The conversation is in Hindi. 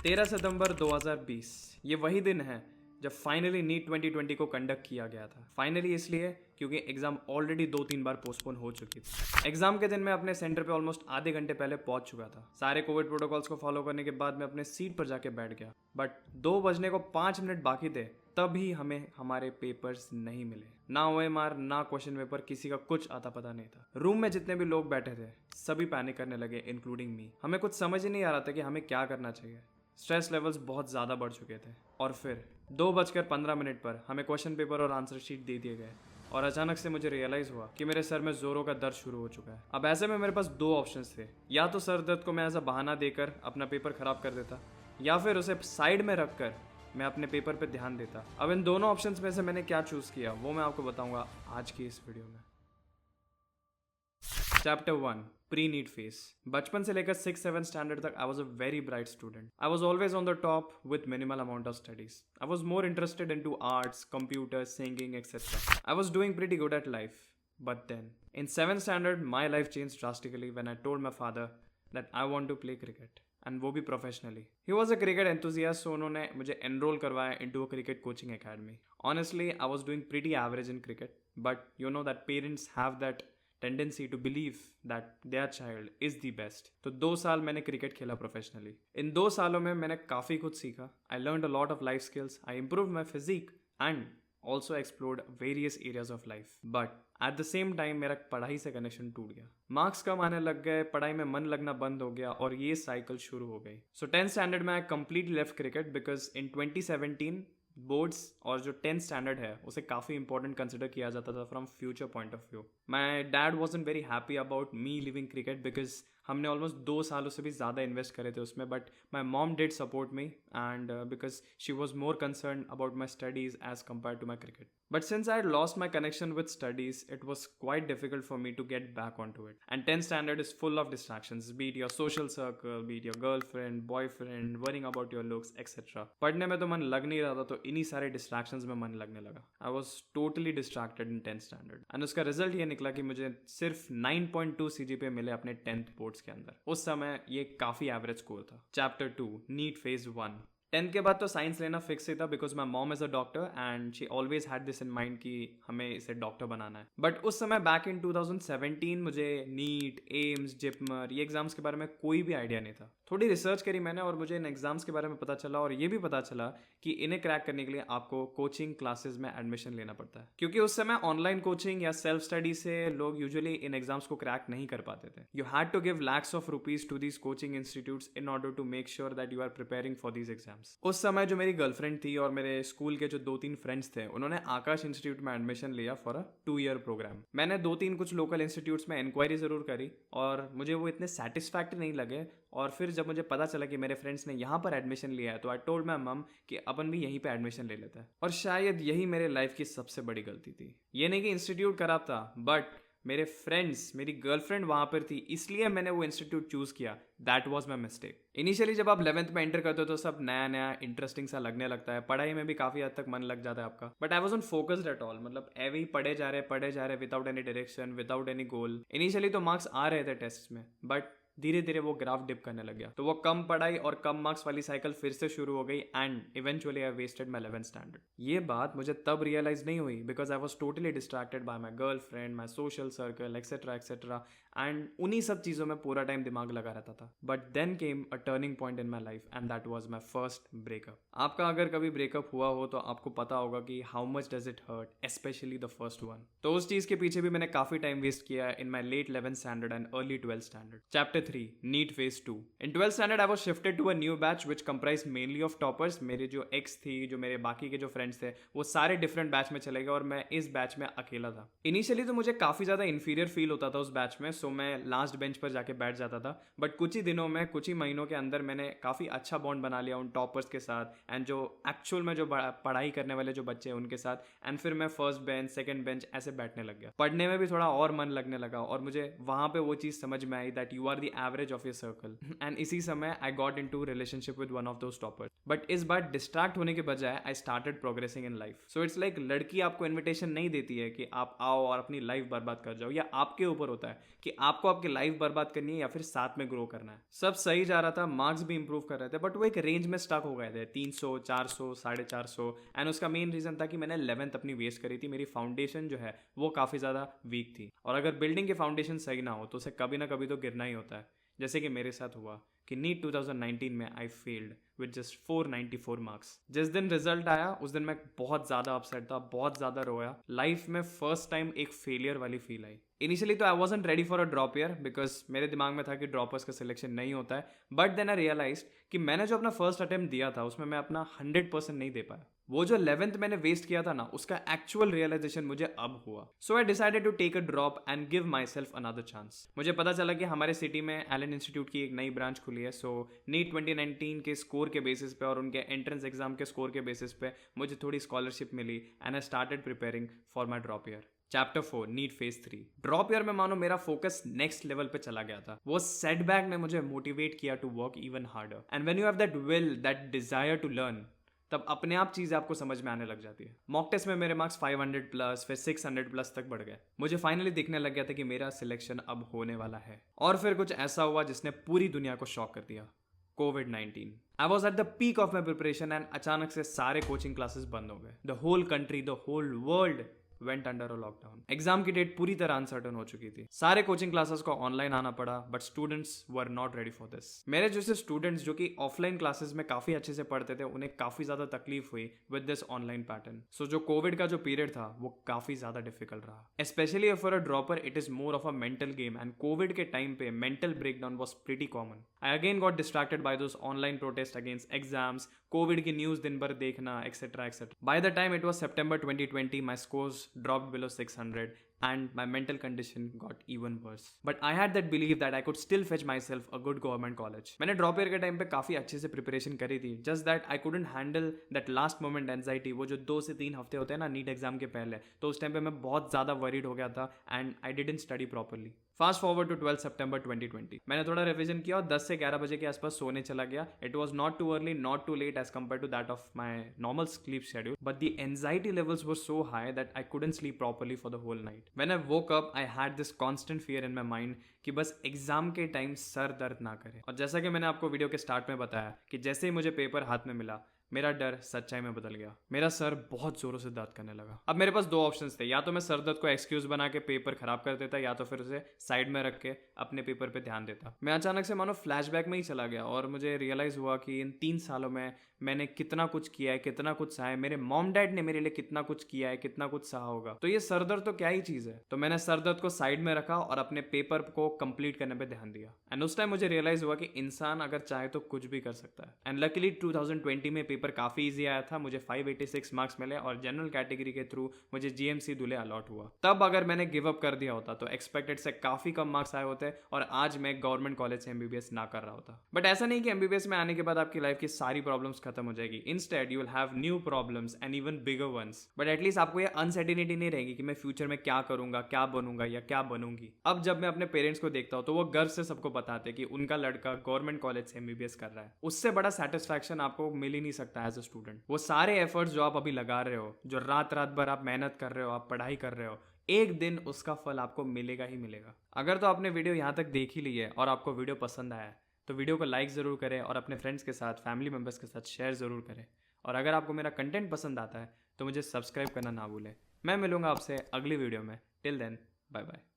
13 सितंबर 2020 ये वही दिन है जब फाइनली नीट 2020 को कंडक्ट किया गया था। फाइनली इसलिए क्योंकि एग्जाम ऑलरेडी 2-3 बार पोस्टपोन हो चुकी थी। एग्जाम के दिन मैं अपने सेंटर पे ऑलमोस्ट आधे घंटे पहले पहुंच चुका था। सारे कोविड प्रोटोकॉल्स को फॉलो करने के बाद मैं अपने सीट पर जाके बैठ गया, बट 2 बजने को 5 मिनट बाकी थे तभी हमें हमारे पेपर्स नहीं मिले। ना OMR ना क्वेश्चन पेपर, किसी का कुछ आता पता नहीं था। रूम में जितने भी लोग बैठे थे सभी पैनिक करने लगे, इंक्लूडिंग मी। हमें कुछ समझ ही नहीं आ रहा था कि हमें क्या करना चाहिए। स्ट्रेस लेवल्स बहुत ज़्यादा बढ़ चुके थे और फिर 2:15 पर हमें क्वेश्चन पेपर और आंसर शीट दे दिए गए और अचानक से मुझे रियलाइज़ हुआ कि मेरे सर में जोरों का दर्द शुरू हो चुका है। अब ऐसे में मेरे पास 2 ऑप्शंस थे, या तो सर दर्द को मैं एज अ बहाना देकर अपना पेपर ख़राब कर देता या फिर उसे साइड में रख कर मैं अपने पेपर पे ध्यान देता। अब इन दोनों ऑप्शंस में से मैंने क्या चूज़ किया वो मैं आपको बताऊंगा आज की इस वीडियो में। Chapter 1 pre NEET phase. बचपन से लेकर 6-7 स्टैंडर्ड तक I was a very bright student. I was always on the top with minimal amount of studies. I was more interested in to arts, computer, singing etcetera. I was doing pretty good at life. But then in 7th standard my life change drastically when I told my father that I want to play cricket, and वो भी professionally. He was a cricket enthusiast, so उन्होंने मुझे एनरोल करवाया into a cricket coaching academy. Honestly I was doing pretty average in cricket, but you know that parents have that tendency to believe that their child is the best. तो 2 साल मैंने क्रिकेट खेला प्रोफेशनली। इन 2 सालों में मैंने काफ़ी कुछ सीखा। I learned a lot of life skills, I improve my physique and also explored various areas of life. But at the same time मेरा पढ़ाई से कनेक्शन टूट गया। मार्क्स कम आने लग गए, पढ़ाई में मन लगना बंद हो गया और ये साइकिल शुरू हो गई। सो 10th स्टैंडर्ड में I completely left cricket because in 2017 boards और जो 10th स्टैंडर्ड है उसे काफ़ी इंपॉर्टेंट कंसिडर किया जाता था from future point of view. My dad wasn't very happy about me leaving cricket because हमने ऑलमोस्ट 2 सालों से भी ज़्यादा इन्वेस्ट करे थे उसमें। But my mom did support me and because she was more concern about my studies as compare to my cricket. But since I had lost my connection with studies, it was quite difficult for me to get back onto it. And 10th standard is full of distractions, be it your social circle, be it your girlfriend, boyfriend, worrying about your looks, etc. पढ़ने में तो मन लग नहीं रहा था, तो इन्हीं सारे distractions में मन लगने लगा। I was totally distracted in 10th standard. And उसका रिजल्ट ये निकला कि मुझे सिर्फ 9.2 CGPA मिले अपने 10th बोर्ड्स के अंदर। उस समय ये काफ़ी एवरेज स्कोर था। Chapter 2 NEET phase 1। 10th के बाद तो साइंस लेना फिक्स ही था because my mom is a doctor and she always had this in mind कि हमें इसे डॉक्टर बनाना है। बट उस समय बैक इन 2017 मुझे नीट, एम्स, जिपमर ये एग्जाम्स के बारे में कोई भी आइडिया नहीं था। थोड़ी रिसर्च करी मैंने और मुझे इन एग्जाम्स के बारे में पता चला और ये भी पता चला कि इन्हें क्रैक करने के लिए आपको कोचिंग क्लासेस में एडमिशन लेना पड़ता है, क्योंकि उस समय ऑनलाइन कोचिंग या सेल्फ स्टडी से लोग यूजुअली इन एग्जाम्स को क्रैक नहीं कर पाते थे। You had to give lakhs of rupees to these coaching institutes in order to make sure that you are preparing for these exams. उस समय जो मेरी गर्लफ्रेंड थी और मेरे स्कूल के जो 2-3 फ्रेंड्स थे उन्होंने आकाश इंस्टीट्यूट में एडमिशन लिया फॉर अ 2-year प्रोग्राम। मैंने 2-3 कुछ लोकल इंस्टीट्यूट्स में इंक्वायरी जरूर करी और मुझे वो इतने सेटिस्फैक्टरी नहीं लगे। और फिर जब मुझे पता चला कि मेरे फ्रेंड्स ने यहाँ पर एडमिशन लिया है तो आई टोल्ड माई मम कि अपन भी यहीं पे एडमिशन ले लेता है। और शायद यही मेरे लाइफ की सबसे बड़ी गलती थी। ये नहीं कि इंस्टीट्यूट खराब था, बट मेरे फ्रेंड्स, मेरी गर्लफ्रेंड वहाँ पर थी इसलिए मैंने वो इंस्टीट्यूट चूज़ किया। That was my mistake. Initially जब आप 11th में एंटर करते हो तो सब नया नया इंटरेस्टिंग सा लगने लगता है, पढ़ाई में भी काफ़ी हद तक मन लग जाता है आपका। But I was not focused at all, मतलब एवे ही पढ़े जा रहे without any direction, without any गोल। इनिशियली तो मार्क्स आ रहे थे टेस्ट में, बट धीरे धीरे वो ग्राफ डिप करने लग गया। तो वो कम पढ़ाई और कम मार्क्स वाली साइकिल फिर से शुरू हो गई and eventually I wasted my 11th standard. ये बात मुझे तब रियलाइज नहीं हुई because I was totally distracted by my girlfriend, my social circle etcetera etcetera, and उन्हीं सब चीज़ों में पूरा टाइम दिमाग लगा रहता था। But then came a turning point in my life and that was my first breakup. आपका अगर कभी ब्रेकअप हुआ हो तो आपको पता होगा कि how much does it hurt, specially the first one. तो उस चीज़ के पीछे भी मैंने काफ़ी टाइम वेस्ट किया in my late 11th standard and early 12th standard. Chapter 3 NEET phase 2। In 12th standard I was shifted to a new batch which comprised mainly of toppers। मेरे जो एक्स थी, जो मेरे बाकी के जो फ्रेंड्स थे वो सारे डिफरेंट बैच में चले गए और मैं इस बैच में अकेला था। इनिशियली तो मुझे काफ़ी ज़्यादा इन्फीरियर फील होता था उस बैच में, सो मैं लास्ट बेंच पर जाके बैठ जाता था। बट कुछ ही दिनों में, कुछ ही महीनों के अंदर मैंने काफ़ी अच्छा बॉन्ड बना लिया उन टॉपर्स के साथ एंड जो एक्चुअल में जो पढ़ाई करने वाले जो बच्चे हैं उनके साथ। एंड फिर मैं फर्स्ट बेंच, सेकेंड बेंच ऐसे बैठने लग गया। पढ़ने में भी थोड़ा और मन लगने लगा और मुझे वहाँ पर वो चीज़ समझ में आई that you are the average of your circle and इसी समय I got into relationship with one of those toppers. But इस बार डिस्ट्रैक्ट होने के बजाय I started progressing in life. So it's like लड़की आपको इन्विटेशन नहीं देती है कि आप आओ और अपनी लाइफ बर्बाद कर जाओ, या आपके ऊपर होता है कि आपको आपकी लाइफ बर्बाद करनी है या फिर साथ में ग्रो करना है। सब सही जा रहा था, मार्क्स भी इंप्रूव कर रहे थे, बट वो एक रेंज में स्टक हो गए थे 300, 400, 450। एंड उसका मेन रीजन था कि मैंने 11th अपनी वेस्ट करी थी। मेरी फाउंडेशन जो है वो काफ़ी ज़्यादा वीक थी, और अगर बिल्डिंग की फाउंडेशन सही ना हो तो उसे कभी ना कभी तो गिरना ही होता है। जैसे कि मेरे साथ हुआ कि नीट 2019 में I failed with just 494 marks. जिस दिन रिजल्ट आया उस दिन मैं बहुत ज़्यादा अपसेट था, बहुत ज़्यादा रोया। लाइफ में फर्स्ट टाइम एक फेलियर वाली फील आई। इनिशियली तो I wasn't ready for a drop year, because मेरे दिमाग में था कि ड्रॉपर्स का सिलेक्शन नहीं होता है। बट देन आई रियलाइज कि मैंने जो अपना फर्स्ट अटेम्प्ट दिया था उसमें मैं अपना 100% नहीं दे पाया। वो जो 11th मैंने वेस्ट किया था ना, उसका एक्चुअल रियलाइजेशन मुझे अब हुआ। So I decided to take a drop and give myself another chance. मुझे पता चला कि हमारे सिटी में एलन इंस्टीट्यूट की एक नई ब्रांच खुली है। सो नीट 2019 के स्कोर के बेसिस पे और उनके एंट्रेंस एग्जाम के स्कोर के बेसिस पे मुझे थोड़ी स्कॉलरशिप मिली and I started preparing for my drop year. Chapter 4 NEET phase 3। Drop year में मानो मेरा फोकस नेक्स्ट लेवल पे चला गया था। वो सेटबैक ने मुझे मोटिवेट किया to work even harder. And when you have that will, that desire to learn, तब अपने आप चीज़ें आपको समझ में आने लग जाती है। मॉक टेस्ट में मेरे मार्क्स 500 प्लस, फिर 600 प्लस तक बढ़ गए। मुझे फाइनली दिखने लग गया था कि मेरा सिलेक्शन अब होने वाला है। और फिर कुछ ऐसा हुआ जिसने पूरी दुनिया को शॉक कर दिया, COVID-19। I was at the peak of my preparation and अचानक से सारे कोचिंग क्लासेस बंद हो गए। The whole country, the whole world went under a lockdown. Exam की डेट पूरी तरह अनसर्टन हो चुकी थी। सारे कोचिंग क्लासेस को ऑनलाइन आना पड़ा, but students were not ready for this. मेरे जैसे स्टूडेंट्स जो कि ऑफलाइन क्लासेस में काफी अच्छे से पढ़ते थे, उन्हें काफी ज्यादा तकलीफ हुई विद दिस ऑनलाइन पैटर्न। सो जो कोविड का जो पीरियड था वो काफी ज्यादा डिफिकल्ट रहा। Specially for a dropper it is more of a mental game, and Covid के टाइम पे mental breakdown was pretty common. I again got distracted by those online protest against exams, Covid की न्यूज दिन भर देखना, etcetera etcetera. By the time it was September 2020, my scores dropped below 600 and my mental condition got even worse. But I had that belief that I could still fetch myself a good government college. मैंने ड्रॉप ईयर के टाइम पे काफ़ी अच्छे से प्रिपरेशन करी थी, just that I couldn't handle that last moment anxiety। वो जो 2 से 3 हफ्ते होते हैं ना नीट एग्जाम के पहले, तो उस टाइम पे मैं बहुत ज़्यादा वरीड हो गया था and I didn't study properly. Fast forward to 12 September 2020। मैंने थोड़ा रिविजन किया और 10 से 11 बजे के आसपास सोने चला गया। It was not too early, not too late as compare to that of my normal sleep schedule, but the anxiety levels were so high that I couldn't sleep properly for the whole night. When I woke up I had this constant fear in my mind कि बस एग्जाम के टाइम सर दर्द ना करे। और जैसा कि मैंने आपको वीडियो के स्टार्ट में बताया कि जैसे ही मुझे पेपर हाथ में मिला, मेरा डर सच्चाई में बदल गया। मेरा सर बहुत जोरों से दर्द करने लगा। अब मेरे पास 2 ऑप्शंस थे, या तो मैं सर दर्द को एक्सक्यूज बना के पेपर खराब कर देता, या तो फिर उसे साइड में रख के अपने पेपर पे ध्यान देता। मैं अचानक से मानो फ्लैशबैक में ही चला गया और मुझे रियलाइज हुआ कि इन 3 सालों में मैंने कितना कुछ किया है, कितना कुछ सहा है। मेरे मॉम डैड ने मेरे लिए कितना कुछ किया है, कितना कुछ सहा होगा। तो ये सर दर्द तो क्या ही चीज़ है। तो मैंने सर दर्द को साइड में रखा और अपने पेपर को कंप्लीट करने पे ध्यान दिया। एंड उस टाइम मुझे रियलाइज हुआ कि इंसान अगर चाहे तो कुछ भी कर सकता है। एंड लकीली 2020 में पेपर काफ़ी ईजी आया था। मुझे 586 मार्क्स मिले और जनरल कैटेगरी के थ्रू मुझे GMC दूल्हे अलॉट हुआ। तब अगर मैंने गिव अप कर दिया होता तो एक्सपेक्टेड से काफ़ी कम मार्क्स आए होते और आज मैं गवर्नमेंट कॉलेज से MBBS ना कर रहा होता। बट ऐसा नहीं कि MBBS में आने के बाद आपकी लाइफ की सारी प्रॉब्लम्स खत्म हो जाएगी। Instead you will have new problems and even bigger ones. But at least आपको ये अनसर्टेनिटी नहीं रहेगी कि मैं फ्यूचर में क्या करूंगा, क्या बनूंगा या क्या बनूंगी। अब जब मैं अपने पेरेंट्स को देखता हूँ तो वो गर्व से सबको बताते कि उनका लड़का गवर्नमेंट कॉलेज से MBBS कर रहा है। उससे बड़ा सेटिस्फैक्शन आपको मिल ही नहीं सकता एज अ स्टूडेंट। वो सारे एफर्ट्स जो आप अभी लगा रहे हो, जो रात रात भर आप मेहनत कर रहे हो, आप पढ़ाई कर रहे हो, एक दिन उसका फल आपको मिलेगा ही मिलेगा। अगर तो आपने वीडियो यहाँ तक देख ही ली है और आपको वीडियो पसंद आया है तो वीडियो को लाइक ज़रूर करें और अपने फ्रेंड्स के साथ, फैमिली मेम्बर्स के साथ शेयर ज़रूर करें। और अगर आपको मेरा कंटेंट पसंद आता है तो मुझे सब्सक्राइब करना ना भूलें। मैं मिलूंगा आपसे अगली वीडियो में। Till then, bye bye.